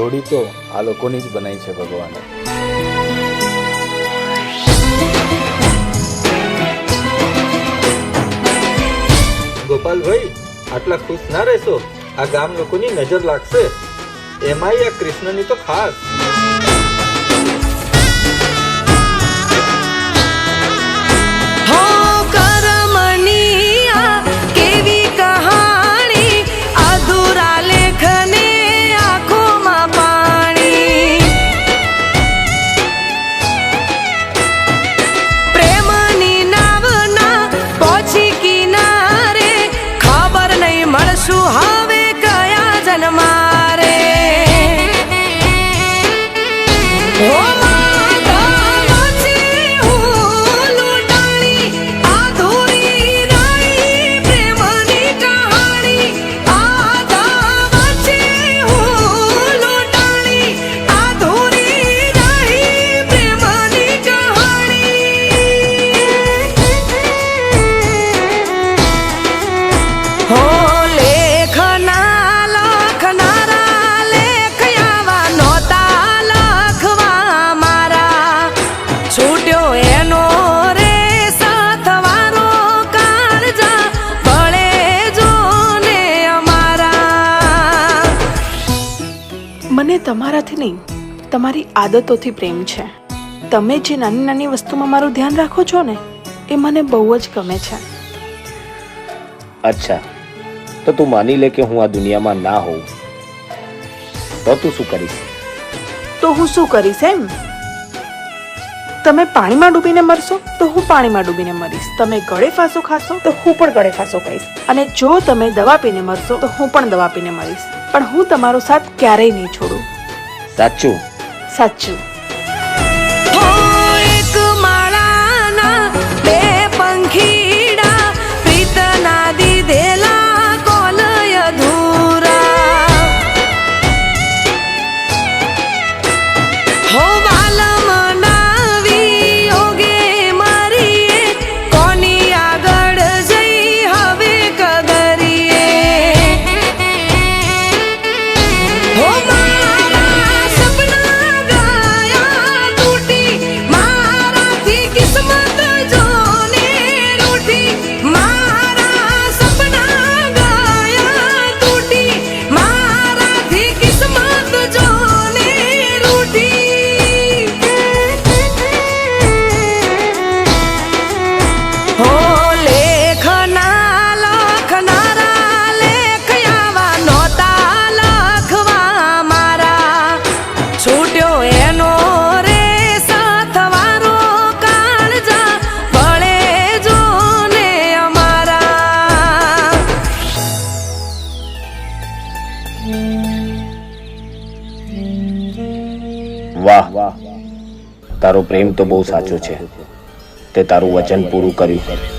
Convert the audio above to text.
જોડી તો આ લોકોની જ બનાવી છે ભગવાને. ગોપાલભાઈ, આટલા ખુશ ના રહેશો. આ ગામ લોકોની નજર લાગશે, એમાંય આ કૃષ્ણની તો ખાસ. મને તમારાથી નહીં, તમારી આદતોથી પ્રેમ છે. તમે જે નાની નાની વસ્તુમાં મારું ધ્યાન રાખો છો ને, એ મને બહુ જ ગમે છે. અચ્છા, તો તું માની લે કે હું આ દુનિયામાં ના હોઉં તો તું શું કરીશ? તો હું શું કરીશ એમ? તમે પાણીમાં ડૂબીને મરશો તો હું પાણીમાં ડૂબીને મરીશ. તમે ગળે ફાંસો ખાશો તો હું પણ ગળે ફાંસો ખાઈશ. અને જો તમે દવા પીને મરશો તો હું પણ દવા પીને મરીશ. પણ હું તમારો સાથ ક્યારેય નહીં છોડું. સાચું? સાચું. વાહ, તારો પ્રેમ તો બહુ સાચો છે. તે તારું વચન પૂરું કર્યું.